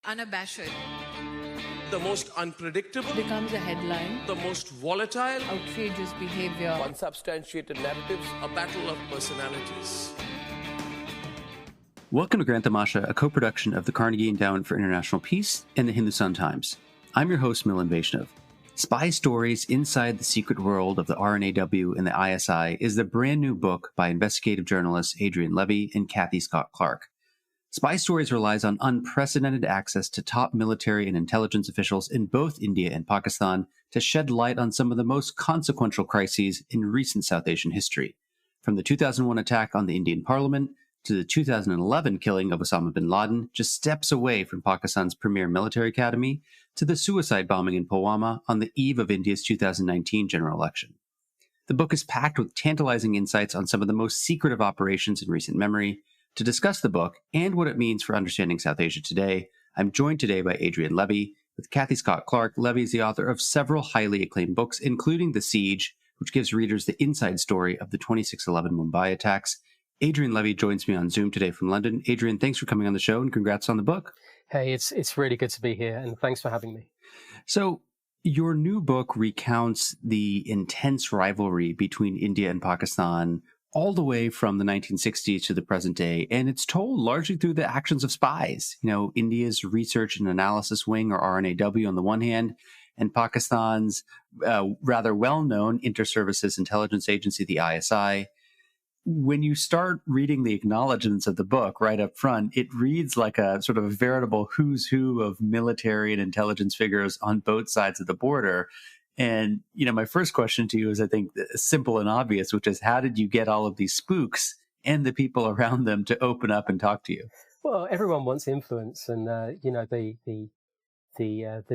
Unabashed. The most unpredictable. Becomes a headline. The most volatile. Outrageous behavior. Unsubstantiated narratives. A battle of personalities. Welcome to Grand Tamasha, a co-production of the Carnegie Endowment for International Peace and the Hindustan Times. I'm your host, Milan. Spy Stories Inside the Secret World of the RAW and the ISI is the brand new book by investigative journalists Adrian Levy and Cathy Clark. Spy Stories relies on unprecedented access to top military and intelligence officials in both India and Pakistan to shed light on some of the most consequential crises in recent South Asian history. From the 2001 attack on the Indian parliament to the 2011 killing of Osama bin Laden, just steps away from Pakistan's premier military academy, to the suicide bombing in Pulwama on the eve of India's 2019 general election. The book is packed with tantalizing insights on some of the most secretive operations in recent memory. To discuss the book and what it means for understanding South Asia today, I'm joined today by Adrian Levy. With Cathy Clark, Levy is the author of several highly acclaimed books, including The Siege, which gives readers the inside story of the 26/11 Mumbai attacks. Adrian Levy joins me on Zoom today from London. Adrian, thanks for coming on the show and congrats on the book. Hey, it's really good to be here and thanks for having me. So your new book recounts the intense rivalry between India and Pakistan all the way from the 1960s to the present day, and it's told largely through the actions of spies. You know, India's research and analysis wing, or RAW, on the one hand, and Pakistan's rather well-known inter-services intelligence agency, the ISI. When you start reading the acknowledgments of the book right up front, it reads like a sort of a veritable who's who of military and intelligence figures on both sides of the border. And, you know, my first question to you is, I think, simple and obvious, which is, how did you get all of these spooks and the people around them to open up and talk to you? Well, everyone wants influence, and you know, the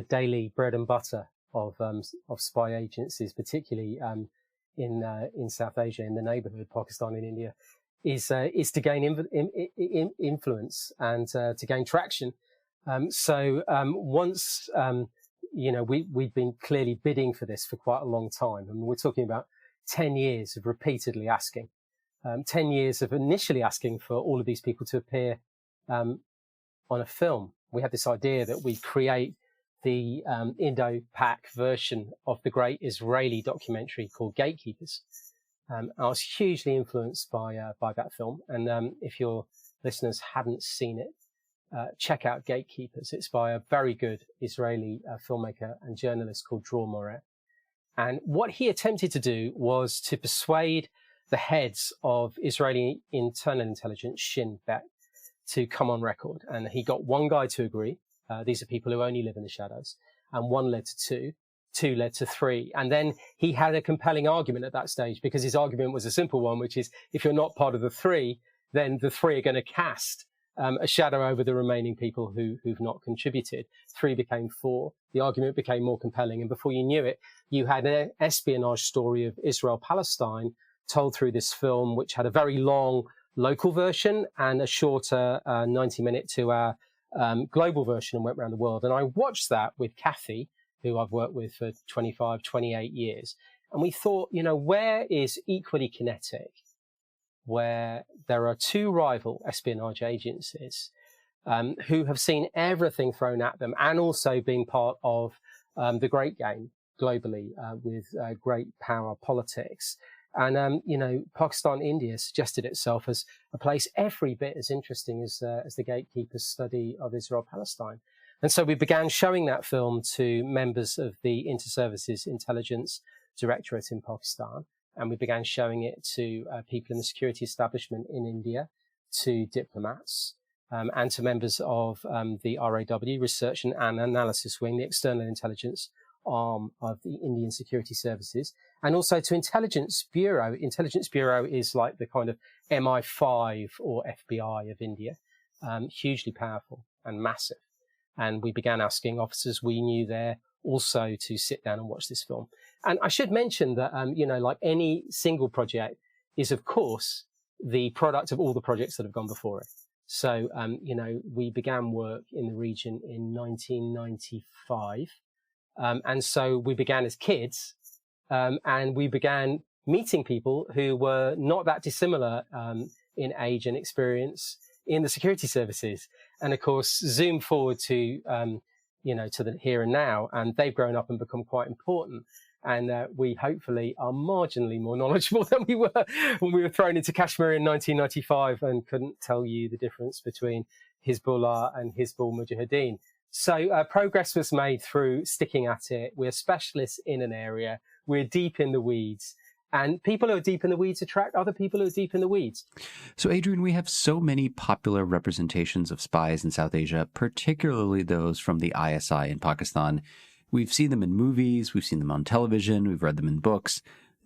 daily bread and butter of spy agencies, particularly in South Asia, in the neighborhood, Pakistan and India, is to gain influence and to gain traction. Once you know, we've been clearly bidding for this for quite a long time. I mean, we're talking about 10 years of repeatedly asking, 10 years of initially asking for all of these people to appear on a film. We had this idea that we'd create the Indo-Pak version of the great Israeli documentary called Gatekeepers. I was hugely influenced by that film. And if your listeners haven't seen it, check out Gatekeepers. It's by a very good Israeli filmmaker and journalist called Dror Moret. And what he attempted to do was to persuade the heads of Israeli internal intelligence, Shin Bet, to come on record. And he got one guy to agree. These are people who only live in the shadows. And one led to two led to three. And then he had a compelling argument at that stage, because his argument was a simple one, which is, if you're not part of the three, then the three are going to cast a shadow over the remaining people who've not contributed. Three became four. The argument became more compelling. And before you knew it, you had an espionage story of Israel-Palestine told through this film, which had a very long local version and a shorter 90-minute 2-hour global version, and went around the world. And I watched that with Cathy, who I've worked with for 25, 28 years. And we thought, you know, where is equally kinetic, where there are two rival espionage agencies who have seen everything thrown at them, and also being part of the great game globally with great power politics. And, you know, Pakistan, India suggested itself as a place every bit as interesting as the Gatekeepers study of Israel-Palestine. And so we began showing that film to members of the Inter-Services Intelligence Directorate in Pakistan. And we began showing it to people in the security establishment in India, to diplomats, and to members of the RAW, Research and Analysis Wing, the external intelligence arm of the Indian security services, and also to Intelligence Bureau. Intelligence Bureau is like the kind of MI5 or FBI of India, hugely powerful and massive. And we began asking officers we knew there also to sit down and watch this film. And I should mention that, you know, like any single project is, of course, the product of all the projects that have gone before it. So, you know, we began work in the region in 1995. And so we began as kids, and we began meeting people who were not that dissimilar in age and experience in the security services. And of course, zoom forward to, to the here and now, and they've grown up and become quite important. And we hopefully are marginally more knowledgeable than we were when we were thrown into Kashmir in 1995 and couldn't tell you the difference between Hezbollah and Hizbul Mujahideen. So progress was made through sticking at it. We're specialists in an area. We're deep in the weeds. And people who are deep in the weeds attract other people who are deep in the weeds. So, Adrian, we have so many popular representations of spies in South Asia, particularly those from the ISI in Pakistan. We've seen them in movies, we've seen them on television, we've read them in books.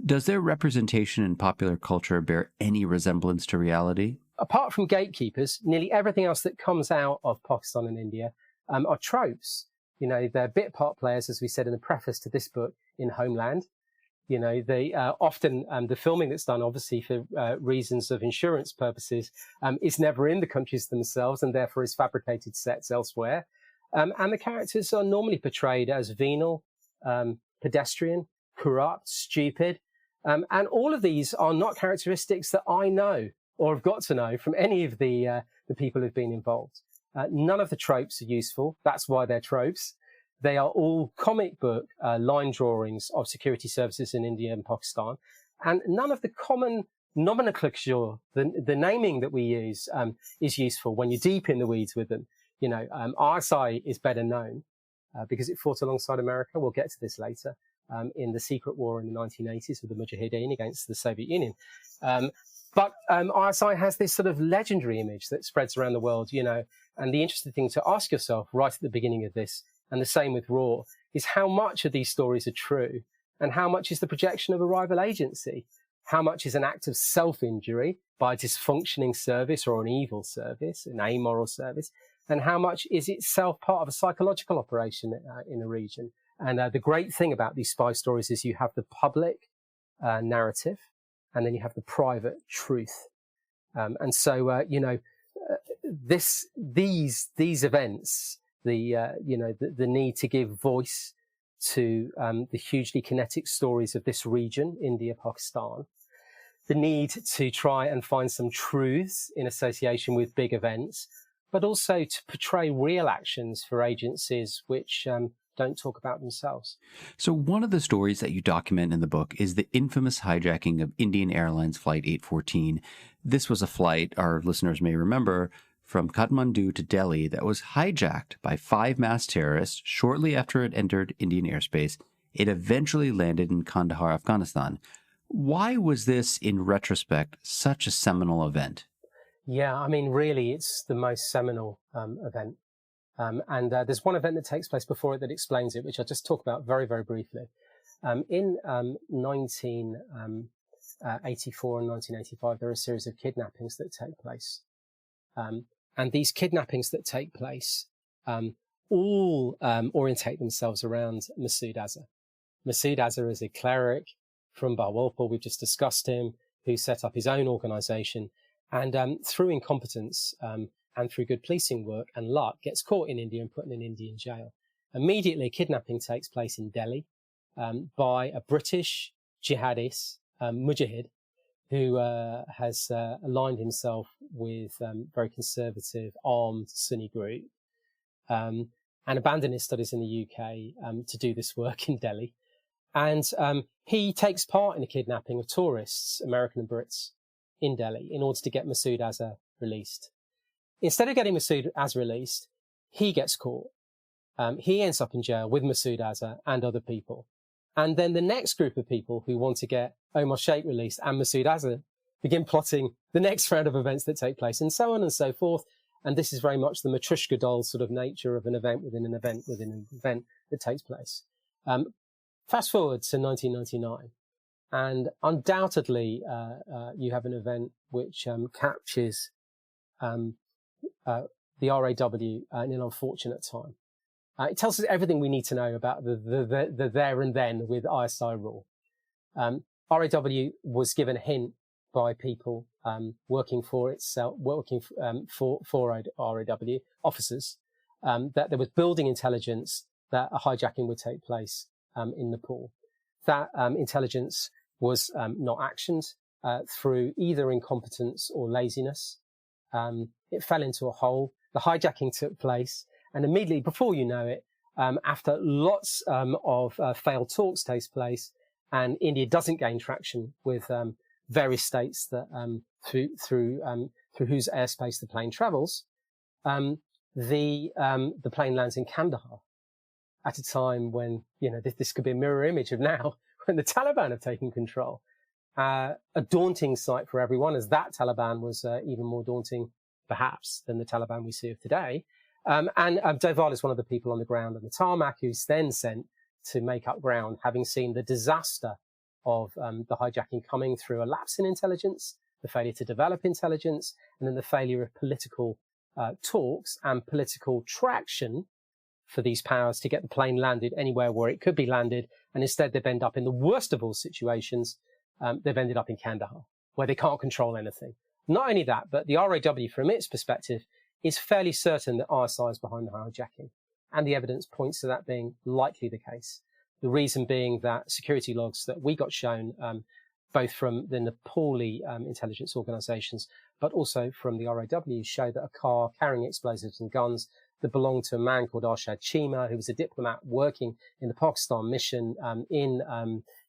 Does their representation in popular culture bear any resemblance to reality? Apart from gatekeepers, nearly everything else that comes out of Pakistan and India are tropes. They're bit part players, as we said in the preface to this book, in Homeland. They often, the filming that's done, obviously for reasons of insurance purposes, is never in the countries themselves and therefore is fabricated sets elsewhere. And the characters are normally portrayed as venal, pedestrian, corrupt, stupid. And all of these are not characteristics that I know or have got to know from any of the people who've been involved. None of the tropes are useful. That's why they're tropes. They are all comic book line drawings of security services in India and Pakistan. And none of the common nomenclature, the naming that we use, is useful when you're deep in the weeds with them. ISI is better known because it fought alongside America. We'll get to this later in the secret war in the 1980s with the Mujahideen against the Soviet Union. But ISI has this sort of legendary image that spreads around the world, and the interesting thing to ask yourself right at the beginning of this, and the same with RAW, is how much of these stories are true and how much is the projection of a rival agency? How much is an act of self-injury by a dysfunctioning service or an evil service, an amoral service? And how much is itself part of a psychological operation in a region? And the great thing about these spy stories is you have the public narrative and then you have the private truth. And so, these events, the need to give voice to the hugely kinetic stories of this region, India, Pakistan, the need to try and find some truths in association with big events, but also to portray real actions for agencies which don't talk about themselves. So one of the stories that you document in the book is the infamous hijacking of Indian Airlines Flight 814. This was a flight, our listeners may remember, from Kathmandu to Delhi that was hijacked by 5 masked terrorists shortly after it entered Indian airspace. It eventually landed in Kandahar, Afghanistan. Why was this, in retrospect, such a seminal event? Yeah, I mean, really, it's the most seminal event. And there's one event that takes place before it that explains it, which I'll just talk about very, very briefly. In 1984 and 1985, there are a series of kidnappings that take place. And these kidnappings that take place all orientate themselves around Masood Azhar. Masood Azhar is a cleric from Bahawalpur. We've just discussed him, who set up his own organization. And through incompetence and through good policing work and luck, gets caught in India and put in an Indian jail. Immediately, kidnapping takes place in Delhi by a British jihadist, Mujahid, who has aligned himself with very conservative, armed Sunni group and abandoned his studies in the UK to do this work in Delhi. And he takes part in a kidnapping of tourists, American and Brits, in Delhi in order to get Masood Azhar released. Instead of getting Masood Azhar released, he gets caught. He ends up in jail with Masood Azhar and other people. And then the next group of people who want to get Omar Sheikh released and Masood Azhar begin plotting the next round of events that take place, and so on and so forth. And this is very much the Matryoshka doll sort of nature of an event within an event within an event that takes place. Fast forward to 1999. And undoubtedly, you have an event which captures the RAW in an unfortunate time. It tells us everything we need to know about the there and then with ISI RAW. RAW was given a hint by people working for itself, for RAW officers, that there was building intelligence that a hijacking would take place in Nepal. That intelligence was not actioned through either incompetence or laziness. It fell into a hole, the hijacking took place, and immediately before you know it, after lots of failed talks takes place, and India doesn't gain traction with various states that through whose airspace the plane travels, the plane lands in Kandahar at a time when, you know, this could be a mirror image of now when the Taliban have taken control. A daunting sight for everyone, as that Taliban was even more daunting, perhaps, than the Taliban we see of today. And Doval is one of the people on the ground on the tarmac who's then sent to make up ground, having seen the disaster of the hijacking coming through a lapse in intelligence, the failure to develop intelligence, and then the failure of political talks and political traction for these powers to get the plane landed anywhere where it could be landed. And instead, they've ended up in the worst of all situations. They've ended up in Kandahar, where they can't control anything. Not only that, but the RAW, from its perspective, is fairly certain that ISI is behind the hijacking. And the evidence points to that being likely the case. The reason being that security logs that we got shown, both from the Nepali intelligence organizations, but also from the RAW, show that a car carrying explosives and guns that belonged to a man called Arshad Chima, who was a diplomat working in the Pakistan mission in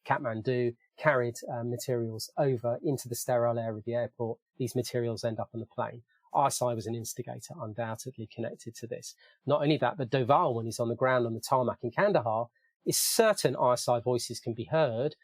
Kathmandu, carried materials over into the sterile area of the airport. These materials end up on the plane. ISI was an instigator, undoubtedly connected to this. Not only that, but Doval, when he's on the ground on the tarmac in Kandahar, is certain ISI voices can be heard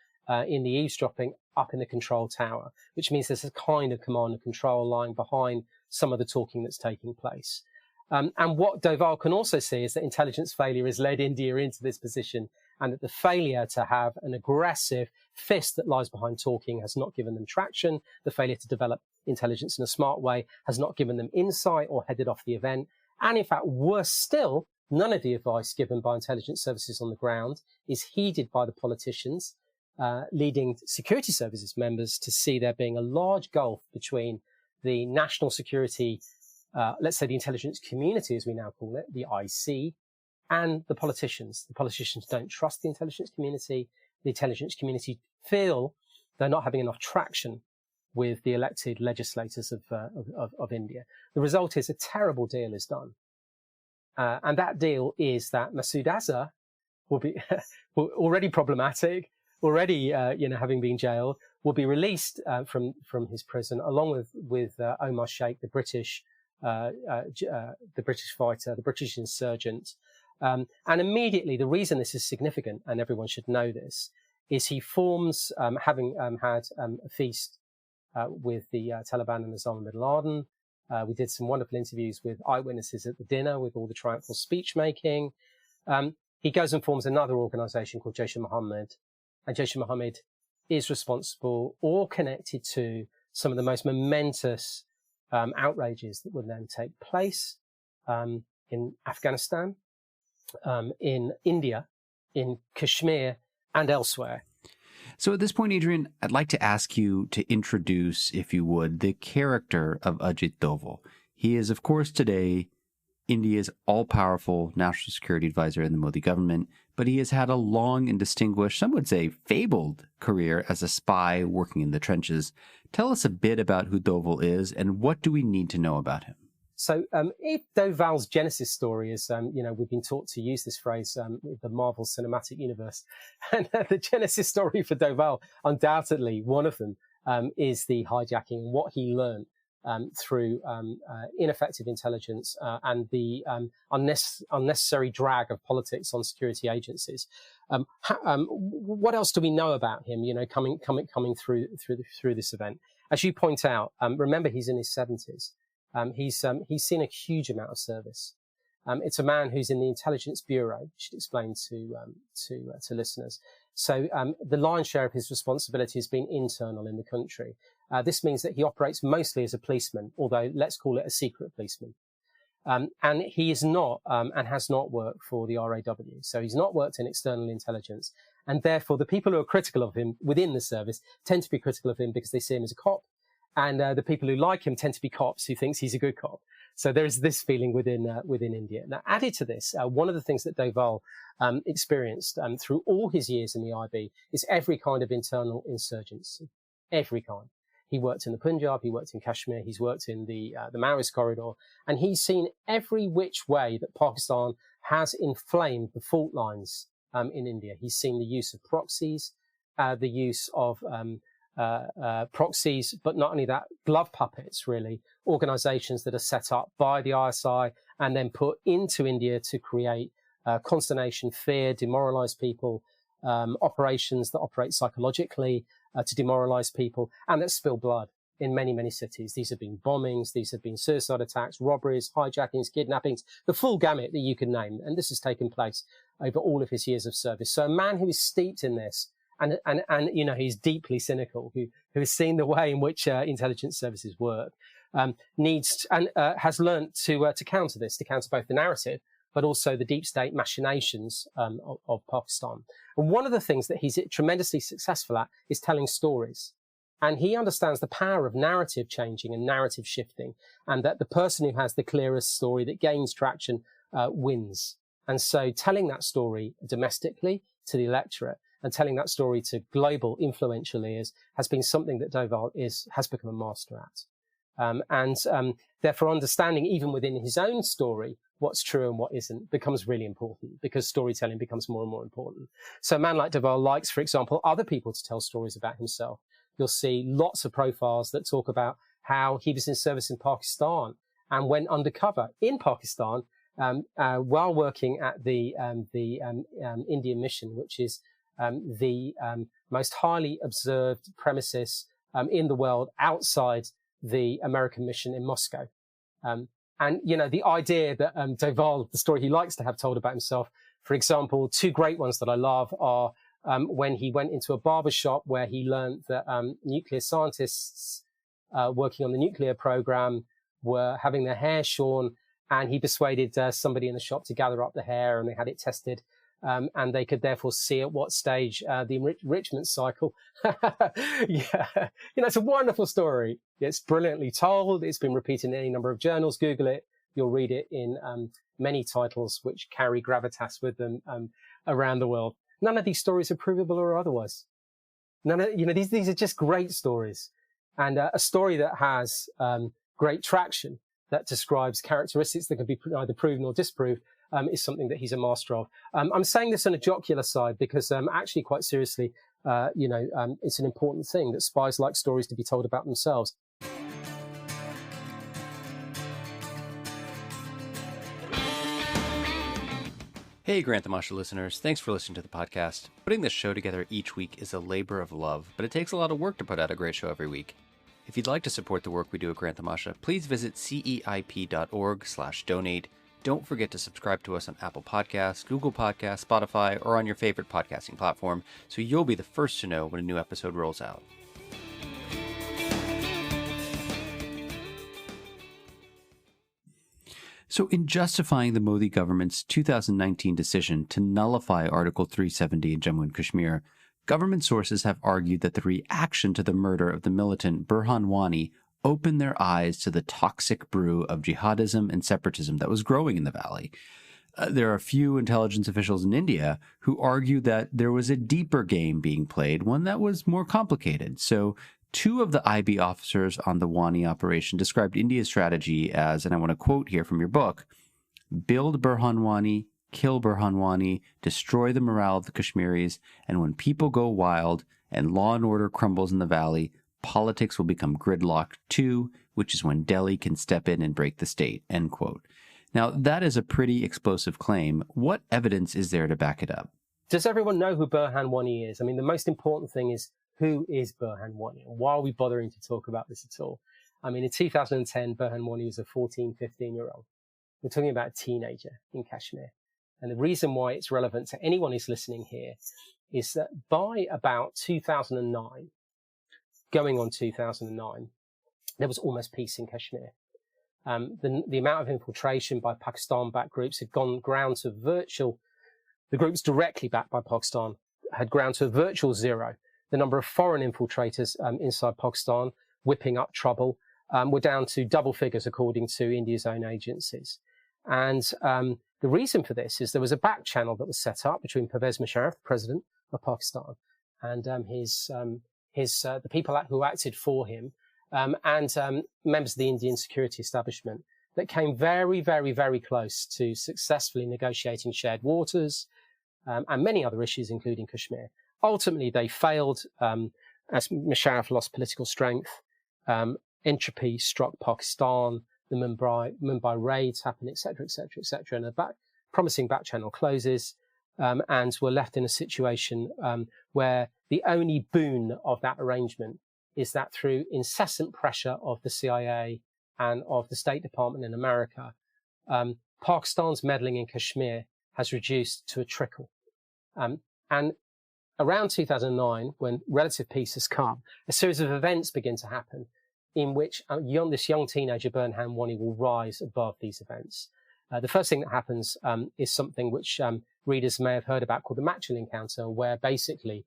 in the eavesdropping up in the control tower, which means there's a kind of command and control lying behind some of the talking that's taking place. And what Doval can also see is that intelligence failure has led India into this position, and that the failure to have an aggressive fist that lies behind talking has not given them traction. The failure to develop intelligence in a smart way has not given them insight or headed off the event. And in fact, worse still, none of the advice given by intelligence services on the ground is heeded by the politicians, leading security services members to see there being a large gulf between the national security, let's say the intelligence community, as we now call it, the IC, and the politicians. The politicians don't trust the intelligence community. The intelligence community feel they're not having enough traction with the elected legislators of India. The result is a terrible deal is done. And that deal is that Masood Azhar will be already problematic, already having been jailed, will be released from his prison, along with Omar Sheikh, the British fighter, the British insurgent. And immediately, the reason this is significant, and everyone should know this, is he forms, having had a feast with the Taliban and Osama bin Laden. We did some wonderful interviews with eyewitnesses at the dinner with all the triumphal speech making. He goes and forms another organization called Jaish-e-Mohammed. And Jaish-e-Mohammed is responsible or connected to some of the most momentous outrages that would then take place in Afghanistan, in India, in Kashmir, and elsewhere. So at this point, Adrian, I'd like to ask you to introduce, if you would, the character of Ajit Doval. He is, of course, today India's all-powerful national security advisor in the Modi government, but he has had a long and distinguished, some would say fabled, career as a spy working in the trenches. Tell us a bit about who Doval is and what do we need to know about him? So if Doval's genesis story is, we've been taught to use this phrase, the Marvel Cinematic Universe, and the genesis story for Doval, undoubtedly one of them, is the hijacking and what he learned through ineffective intelligence and the unnecessary drag of politics on security agencies. What else do we know about him? Coming through this event, as you point out. Remember, he's in his 70s. He's seen a huge amount of service. It's a man who's in the intelligence bureau. Should explain to listeners. So the lion's share of his responsibility has been internal in the country. This means that he operates mostly as a policeman, although let's call it a secret policeman. And he is not and has not worked for the RAW. So he's not worked in external intelligence. And therefore, the people who are critical of him within the service tend to be critical of him because they see him as a cop. And the people who like him tend to be cops who thinks he's a good cop. So there is this feeling within India. Now, added to this, one of the things that Doval experienced through all his years in the IB is every kind of internal insurgency, every kind. He worked in the Punjab, he worked in Kashmir, he's worked in the Maoist corridor, and he's seen every which way that Pakistan has inflamed the fault lines in India. He's seen the use of proxies, the use of proxies, but not only that, glove puppets, really, organizations that are set up by the ISI and then put into India to create consternation, fear, demoralize people, operations that operate psychologically to demoralize people and that spill blood in many, many cities. These have been bombings, these have been suicide attacks, robberies, hijackings, kidnappings, the full gamut that you can name. And this has taken place over all of his years of service. So a man who is steeped in this and you know, he's deeply cynical, who has seen the way in which intelligence services work, needs and has learned to counter this, to counter both the narrative but also the deep state machinations of Pakistan. And one of the things that he's tremendously successful at is telling stories. And he understands the power of narrative changing and narrative shifting, and that the person who has the clearest story that gains traction wins. And so telling that story domestically to the electorate and telling that story to global influential ears has been something that Doval has become a master at. Therefore, understanding even within his own story what's true and what isn't becomes really important, because storytelling becomes more and more important. So a man like Doval likes, for example, other people to tell stories about himself. You'll see lots of profiles that talk about how he was in service in Pakistan and went undercover in Pakistan while working at the Indian mission, which is the most highly observed premises in the world outside the American mission in Moscow. And, you know, the idea that Doval, the story he likes to have told about himself, for example, two great ones that I love are when he went into a barber shop where he learned that nuclear scientists working on the nuclear program were having their hair shorn, and he persuaded somebody in the shop to gather up the hair, and they had it tested. And they could therefore see at what stage the enrichment cycle. Yeah, you know, it's a wonderful story. It's brilliantly told. It's been repeated in any number of journals. Google it. You'll read it in many titles which carry gravitas with them around the world. None of these stories are provable or otherwise. None of, you know, these are just great stories. And a story that has great traction, that describes characteristics that can be either proven or disproved, is something that he's a master of. I'm saying this on a jocular side because actually, quite seriously, it's an important thing that spies like stories to be told about themselves. Hey, Grant Tamasha listeners, thanks for listening to the podcast. Putting this show together each week is a labor of love, but it takes a lot of work to put out a great show every week. If you'd like to support the work we do at Grant Tamasha, please visit ceip.org/donate. Don't forget to subscribe to us on Apple Podcasts, Google Podcasts, Spotify, or on your favorite podcasting platform, so you'll be the first to know when a new episode rolls out. So in justifying the Modi government's 2019 decision to nullify Article 370 in Jammu and Kashmir, government sources have argued that the reaction to the murder of the militant Burhan Wani opened their eyes to the toxic brew of jihadism and separatism that was growing in the valley. There are a few intelligence officials in India who argue that there was a deeper game being played, one that was more complicated. So two of the IB officers on the Wani operation described India's strategy as, and I want to quote here from your book, build Burhan Wani, kill Burhan Wani, destroy the morale of the Kashmiris, and when people go wild and law and order crumbles in the valley, politics will become gridlocked too, which is when Delhi can step in and break the state, end quote. Now, that is a pretty explosive claim. What evidence is there to back it up? Does everyone know who Burhan Wani is? I mean, the most important thing is, who is Burhan Wani? And why are we bothering to talk about this at all? I mean, in 2010, Burhan Wani was a 14, 15-year-old. We're talking about a teenager in Kashmir. And the reason why it's relevant to anyone who's listening here is that by about 2009, going on 2009, there was almost peace in Kashmir. The amount of infiltration by Pakistan-backed groups had gone ground to virtual, the groups directly backed by Pakistan had ground to a virtual zero. The number of foreign infiltrators inside Pakistan whipping up trouble were down to double figures, according to India's own agencies. And the reason for this is there was a back channel that was set up between Pervez Musharraf, the president of Pakistan, and his the people who acted for him, and members of the Indian security establishment that came very, very, very close to successfully negotiating shared waters and many other issues, including Kashmir. Ultimately, they failed as Musharraf lost political strength. Entropy struck Pakistan. The Mumbai raids happened, etc., etc., etc., and a promising back channel closes, and we're left in a situation where the only boon of that arrangement is that through incessant pressure of the CIA and of the State Department in America, Pakistan's meddling in Kashmir has reduced to a trickle. And around 2009, when relative peace has come, a series of events begin to happen in which this young teenager, Burhan Wani, will rise above these events. The first thing that happens is something which readers may have heard about called the Machel encounter, where basically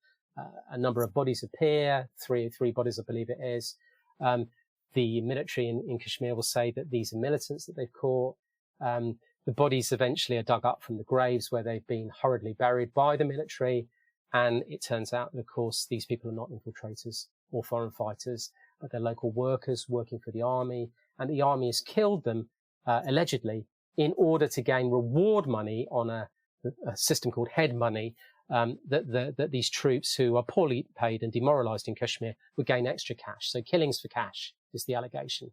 a number of bodies appear, three bodies, I believe it is. The military in Kashmir will say that these are militants that they've caught. The bodies eventually are dug up from the graves where they've been hurriedly buried by the military. And it turns out that, of course, these people are not infiltrators or foreign fighters, but they're local workers working for the army. And the army has killed them, allegedly, in order to gain reward money on a system called head money, that these troops who are poorly paid and demoralized in Kashmir would gain extra cash. So killings for cash is the allegation.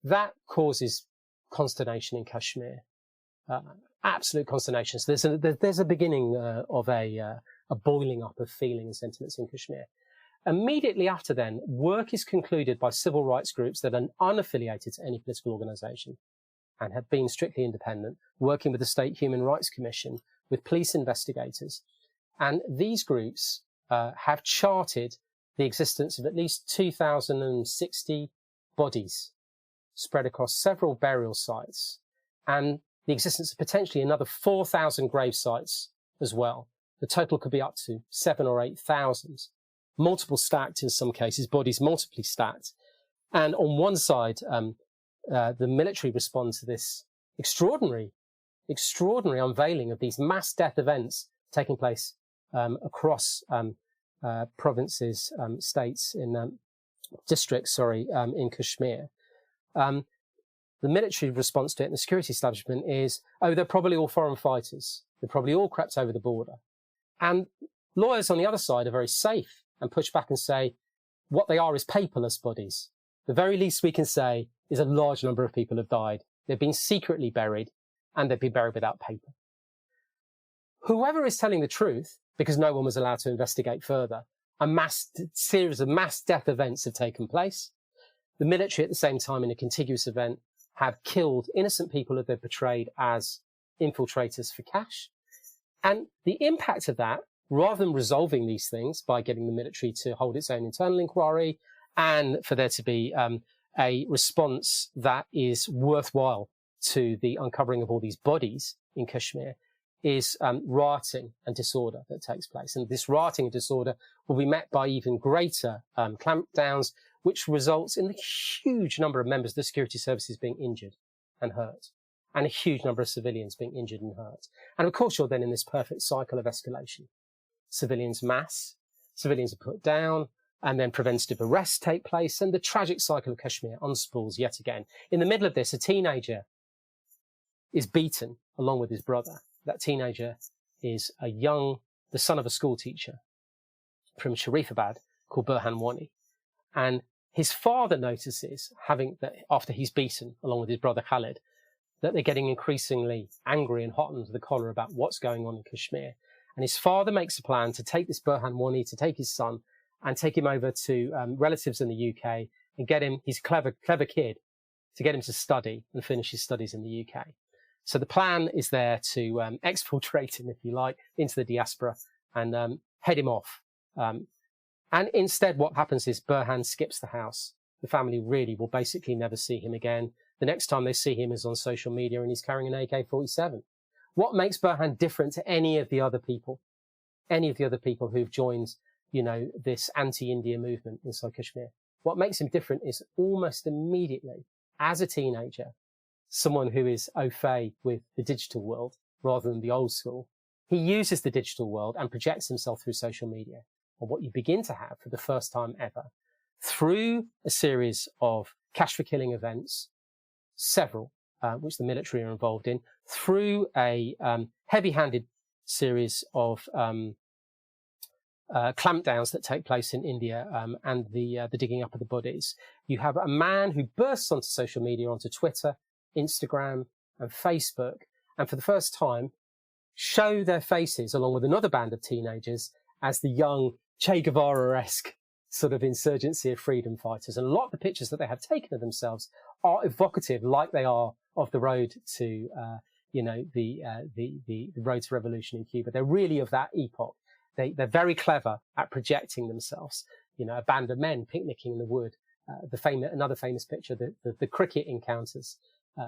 That causes consternation in Kashmir, absolute consternation. So there's a beginning of a boiling up of feeling and sentiments in Kashmir. Immediately after then, work is concluded by civil rights groups that are unaffiliated to any political organization and have been strictly independent, working with the State Human Rights Commission, with police investigators. And these groups have charted the existence of at least 2,060 bodies spread across several burial sites, and the existence of potentially another 4,000 grave sites as well. The total could be up to 7,000 or 8,000, multiple stacked in some cases, bodies multiply stacked. And on one side, the military respond to this extraordinary unveiling of these mass death events taking place across provinces, states, districts, in Kashmir. The military response to it and the security establishment is, they're probably all foreign fighters. They're probably all crept over the border. And lawyers on the other side are very safe and push back and say, what they are is paperless bodies. The very least we can say is a large number of people have died. They've been secretly buried, and they've been buried without paper. Whoever is telling the truth, because no one was allowed to investigate further, a series of mass death events have taken place. The military at the same time, in a contiguous event, have killed innocent people that they've portrayed as infiltrators for cash. And the impact of that, rather than resolving these things by getting the military to hold its own internal inquiry and for there to be a response that is worthwhile to the uncovering of all these bodies in Kashmir, is rioting and disorder that takes place. And this rioting and disorder will be met by even greater clampdowns, which results in a huge number of members of the security services being injured and hurt, and a huge number of civilians being injured and hurt. And of course, you're then in this perfect cycle of escalation. Civilians mass, civilians are put down, and then preventative arrests take place, and the tragic cycle of Kashmir unspools yet again. In the middle of this, a teenager is beaten along with his brother. That teenager is the son of a school teacher from Sharifabad called Burhan Wani. And his father notices, after he's beaten along with his brother Khalid, that they're getting increasingly angry and hot under the collar about what's going on in Kashmir. And his father makes a plan to take this Burhan Wani, to take his son and take him over to relatives in the UK and get him, he's a clever kid, to get him to study and finish his studies in the UK. So the plan is there to exfiltrate him, if you like, into the diaspora and head him off. And instead, what happens is Burhan skips the house. The family really will basically never see him again. The next time they see him is on social media and he's carrying an AK-47. What makes Burhan different to any of the other people who've joined, this anti-India movement inside Kashmir? What makes him different is almost immediately, as a teenager, someone who is au fait with the digital world rather than the old school. He uses the digital world and projects himself through social media. or what you begin to have for the first time ever, through a series of cash for killing events, several, which the military are involved in, through a heavy-handed series of clampdowns that take place in India and the digging up of the bodies. You have a man who bursts onto social media, onto Twitter, Instagram, and Facebook, and for the first time show their faces along with another band of teenagers as the young Che Guevara-esque sort of insurgency of freedom fighters. And a lot of the pictures that they have taken of themselves are evocative, like they are of the road to, the road to revolution in Cuba. They're really of that epoch. They're very clever at projecting themselves. You know, a band of men picnicking in the wood. Another famous picture, the cricket encounters.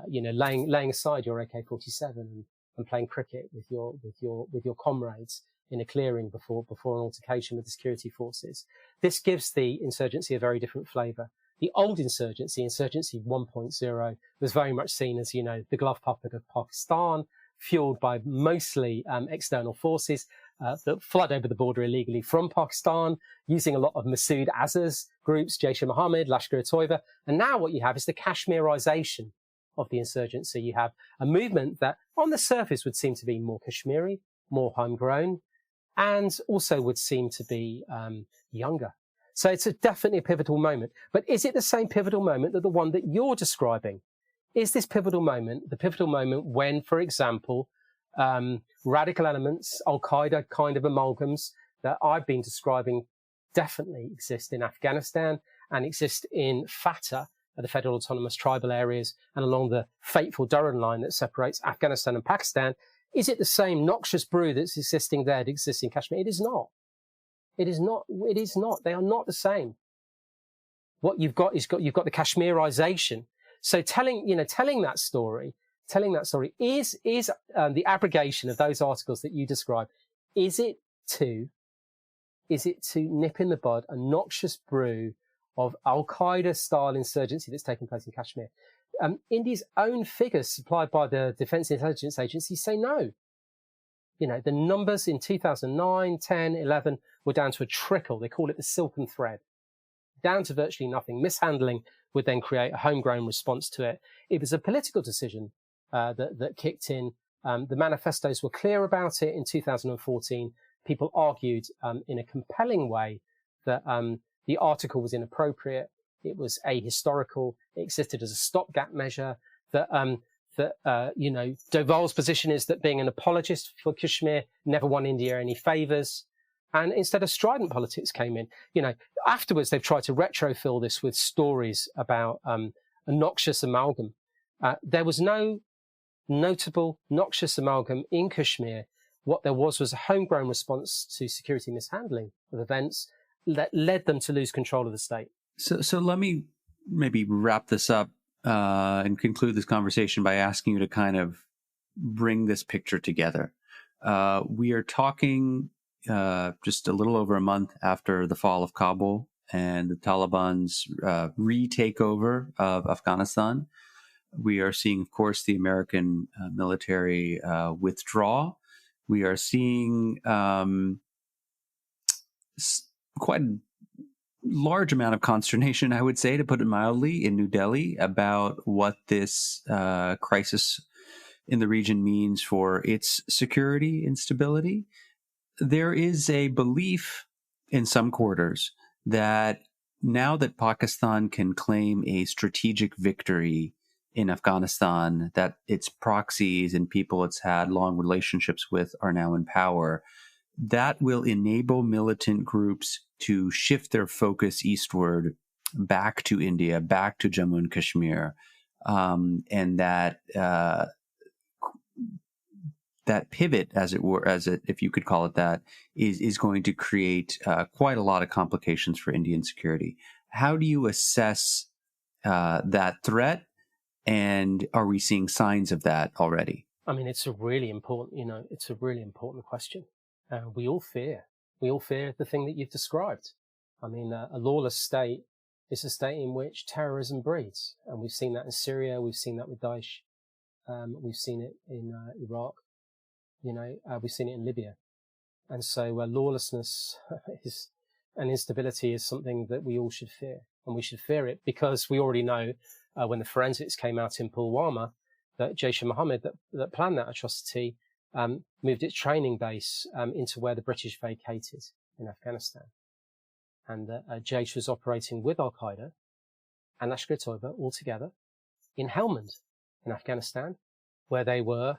Laying aside your AK-47 and playing cricket with your comrades in a clearing before an altercation with the security forces. This gives the insurgency a very different flavour. The old insurgency 1.0, was very much seen as, the glove puppet of Pakistan, fueled by mostly external forces that flood over the border illegally from Pakistan, using a lot of Masood Azhar's groups, Jaish-e-Mohammed, Lashkar-e-Toiba. And now what you have is the Kashmirization of the insurgency. You have a movement that on the surface would seem to be more Kashmiri, more homegrown, and also would seem to be younger. So it's definitely a pivotal moment. But is it the same pivotal moment that the one that you're describing? Is this pivotal moment the pivotal moment when, for example, radical elements, Al-Qaeda kind of amalgams that I've been describing definitely exist in Afghanistan and exist in FATA, the Federal Autonomous Tribal Areas, and along the fateful Durran line that separates Afghanistan and Pakistan? Is it the same noxious brew that's existing there that exists in Kashmir? It is not. It is not. It is not. They are not the same. What you've got is you've got the Kashmirization. So telling that story is the abrogation of those articles that you describe. Is it to nip in the bud a noxious brew of Al-Qaeda style insurgency that's taking place in Kashmir? India's own figures supplied by the Defence Intelligence Agency say no. The numbers in 2009, 10, 11 were down to a trickle. They call it the silken thread. Down to virtually nothing. Mishandling would then create a homegrown response to it. It was a political decision that kicked in. The manifestos were clear about it in 2014. People argued in a compelling way that the article was inappropriate. It was ahistorical. It existed as a stopgap measure. Doval's position is that being an apologist for Kashmir never won India any favours. And instead a strident politics came in. Afterwards they've tried to retrofill this with stories about a noxious amalgam. There was no notable noxious amalgam in Kashmir. What there was a homegrown response to security mishandling of events that led them to lose control of the state. So let me maybe wrap this up and conclude this conversation by asking you to kind of bring this picture together. We are talking just a little over a month after the fall of Kabul and the Taliban's re-takeover of Afghanistan. We are seeing, of course, the American military withdraw. We are seeing quite a large amount of consternation, I would say, to put it mildly, in New Delhi about what this crisis in the region means for its security and stability. There is a belief in some quarters that now that Pakistan can claim a strategic victory in Afghanistan, that its proxies and people it's had long relationships with are now in power, that will enable militant groups to shift their focus eastward back to India, back to Jammu and Kashmir, and that that pivot, as it were, if you could call it that, is going to create quite a lot of complications for Indian security. How do you assess that threat, and are we seeing signs of that already? I mean, it's a really important, it's a really important question. We all fear the thing that you've described. I mean, a lawless state is a state in which terrorism breeds, and we've seen that in Syria. We've seen that with Daesh. We've seen it in Iraq. We've seen it in Libya. And so lawlessness and instability is something that we all should fear. And we should fear it because we already know when the forensics came out in Pulwama that Jaish-e-Mohammed that planned that atrocity moved its training base into where the British vacated in Afghanistan. And Jaish was operating with Al-Qaeda and Lashkar-e-Toiba all together in Helmand in Afghanistan, where they were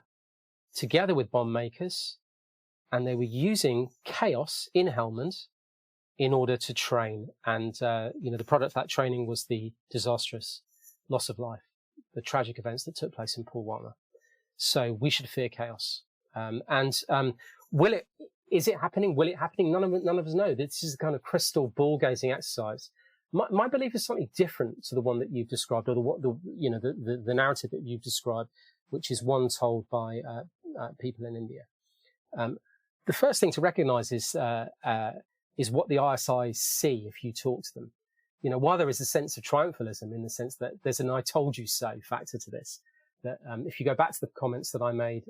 together with bomb makers, and they were using chaos in Helmand in order to train. And, the product of that training was the disastrous loss of life, the tragic events that took place in Pulwama. So we should fear chaos. Is it happening? Will it happening? None of us know. This is a kind of crystal ball gazing exercise. My belief is something different to the one that you've described, or the narrative that you've described, which is one told by people in India. The first thing to recognise is what the ISI see if you talk to them. While there is a sense of triumphalism in the sense that there's an "I told you so" factor to this, that if you go back to the comments that I made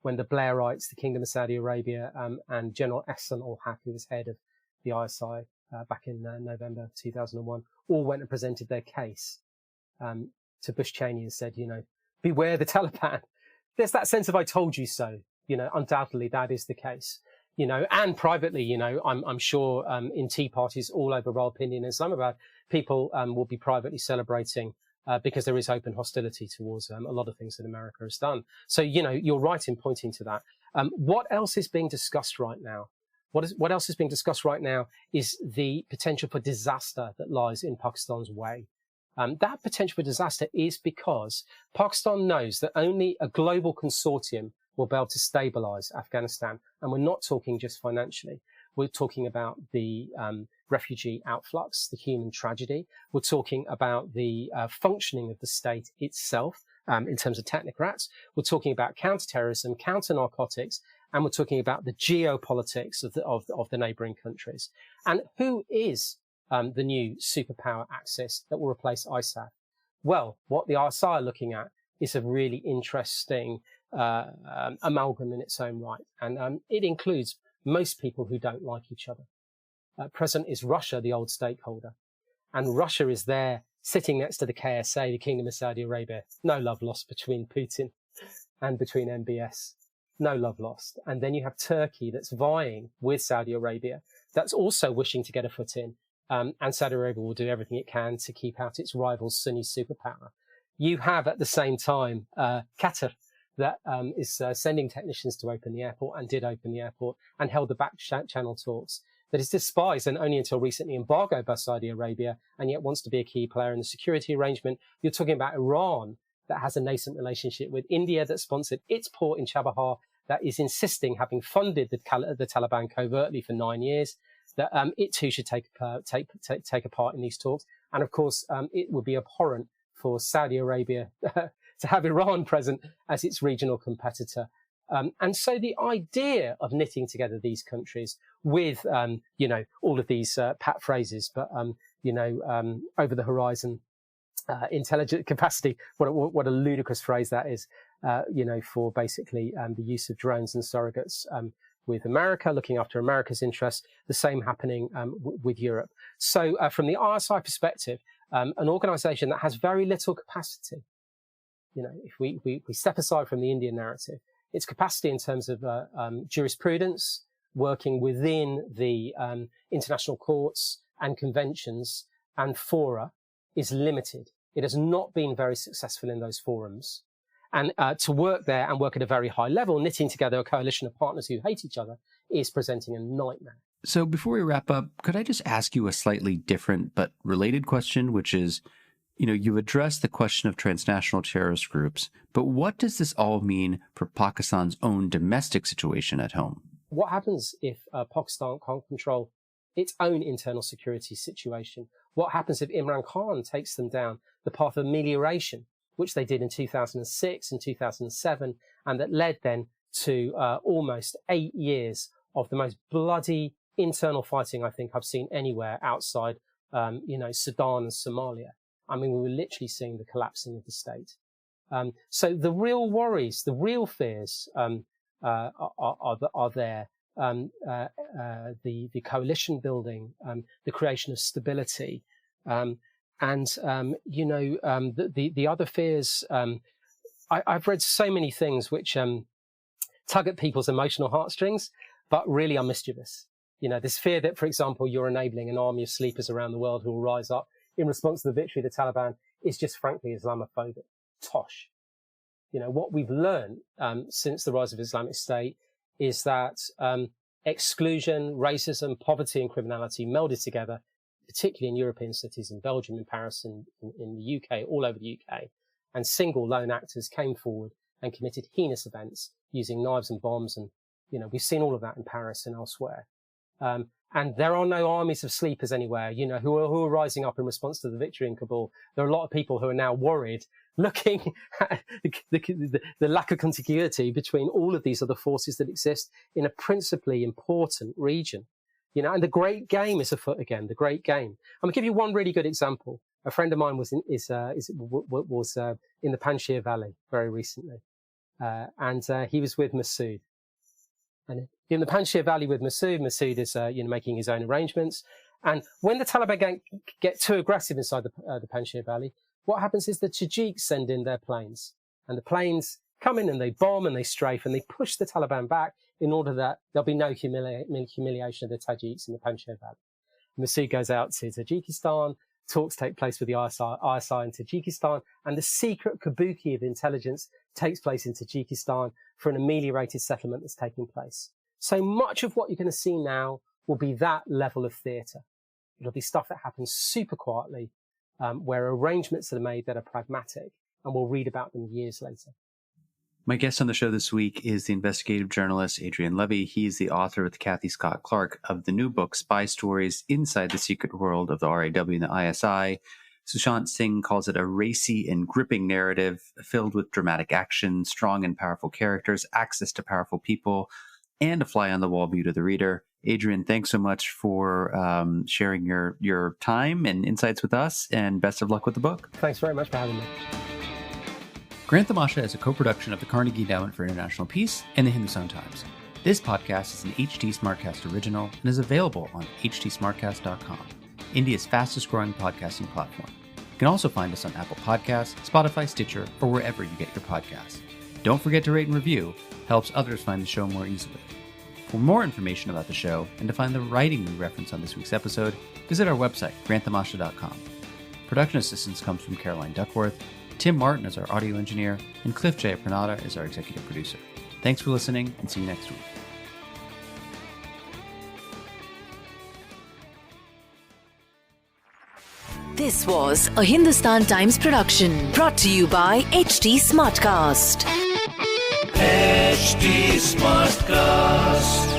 when the Blairites, the Kingdom of Saudi Arabia, and General Ehsan ul-Haq, who was head of the ISI back in November 2001, all went and presented their case to Bush Cheney and said, beware the Taliban. There's that sense of "I told you so." Undoubtedly that is the case. And privately, I'm sure in tea parties all over Rawalpindi and Islamabad, people will be privately celebrating because there is open hostility towards a lot of things that America has done. So, you're right in pointing to that. What else is being discussed right now? What else is being discussed right now is the potential for disaster that lies in Pakistan's way. That potential for disaster is because Pakistan knows that only a global consortium will be able to stabilize Afghanistan. And we're not talking just financially. We're talking about the refugee outflux, the human tragedy. We're talking about the functioning of the state itself in terms of technocrats. We're talking about counterterrorism, counter-narcotics, and we're talking about the geopolitics of the neighboring countries. And who is the new superpower axis that will replace ISAF? Well, what the ISI are looking at is a really interesting amalgam in its own right. And it includes most people who don't like each other. Present is Russia, the old stakeholder. And Russia is there sitting next to the KSA, the Kingdom of Saudi Arabia. No love lost between Putin and between MBS. No love lost. And then you have Turkey that's vying with Saudi Arabia, that's also wishing to get a foot in. And Saudi Arabia will do everything it can to keep out its rival Sunni superpower. You have at the same time Qatar, that is sending technicians to open the airport and did open the airport and held the back channel talks, that is despised and only until recently embargoed by Saudi Arabia, and yet wants to be a key player in the security arrangement. You're talking about Iran, that has a nascent relationship with India, that sponsored its port in Chabahar, that is insisting, having funded the Taliban covertly for 9 years, that it too should take a part in these talks. And of course, it would be abhorrent for Saudi Arabia to have Iran present as its regional competitor. And so the idea of knitting together these countries with, all of these pat phrases, but, over the horizon, intelligent capacity, what a ludicrous phrase that is, for basically the use of drones and surrogates with America, looking after America's interests, the same happening with Europe. So from the ISI perspective, an organization that has very little capacity, if we step aside from the Indian narrative, its capacity in terms of jurisprudence, working within the international courts and conventions and fora is limited. It has not been very successful in those forums. And to work there and work at a very high level, knitting together a coalition of partners who hate each other is presenting a nightmare. So before we wrap up, could I just ask you a slightly different but related question, which is, you've addressed the question of transnational terrorist groups, but what does this all mean for Pakistan's own domestic situation at home? What happens if Pakistan can't control its own internal security situation? What happens if Imran Khan takes them down the path of amelioration, which they did in 2006 and 2007, and that led then to almost 8 years of the most bloody internal fighting I think I've seen anywhere outside, Sudan and Somalia. I mean, we were literally seeing the collapsing of the state. So the real worries, the real fears are there. the coalition building, the creation of stability, the other fears. I've read so many things which tug at people's emotional heartstrings, but really are mischievous. This fear that, for example, you're enabling an army of sleepers around the world who will rise up in response to the victory of the Taliban is just frankly Islamophobic. Tosh. What we've learned since the rise of Islamic State is that exclusion, racism, poverty and criminality melded together, particularly in European cities, in Belgium, in Paris, in the UK, all over the UK. And single lone actors came forward and committed heinous events using knives and bombs. And, we've seen all of that in Paris and elsewhere. And there are no armies of sleepers anywhere, who are rising up in response to the victory in Kabul. There are a lot of people who are now worried, looking at the lack of contiguity between all of these other forces that exist in a principally important region. And the great game is afoot again, the great game. I'm going to give you one really good example. A friend of mine was in the Panjshir Valley very recently. And he was with Masood. And in the Panjshir Valley with Masood is, making his own arrangements. And when the Taliban get too aggressive inside the Panjshir Valley, what happens is the Tajiks send in their planes. And the planes come in and they bomb and they strafe and they push the Taliban back in order that there'll be no humiliation of the Tajiks in the Panjshir Valley. Masood goes out to Tajikistan. Talks take place with the ISI in Tajikistan, and the secret kabuki of intelligence takes place in Tajikistan for an ameliorated settlement that's taking place. So much of what you're going to see now will be that level of theatre. It'll be stuff that happens super quietly, where arrangements are made that are pragmatic, and we'll read about them years later. My guest on the show this week is the investigative journalist Adrian Levy. He is the author with Cathy Scott Clark of the new book, Spy Stories Inside the Secret World of the RAW and the ISI. Sushant Singh calls it a racy and gripping narrative filled with dramatic action, strong and powerful characters, access to powerful people, and a fly-on-the-wall view to the reader. Adrian, thanks so much for sharing your time and insights with us, and best of luck with the book. Thanks very much for having me. Grant Tamasha is a co-production of the Carnegie Endowment for International Peace and the Hindustan Times. This podcast is an HT Smartcast original and is available on htsmartcast.com, India's fastest-growing podcasting platform. You can also find us on Apple Podcasts, Spotify, Stitcher, or wherever you get your podcasts. Don't forget to rate and review. Helps others find the show more easily. For more information about the show and to find the writing we reference on this week's episode, visit our website, granttamasha.com. Production assistance comes from Caroline Duckworth. Tim Martin is our audio engineer, and Cliff J. Pranada is our executive producer. Thanks for listening, and see you next week. This was a Hindustan Times production brought to you by HT Smartcast. HT Smartcast.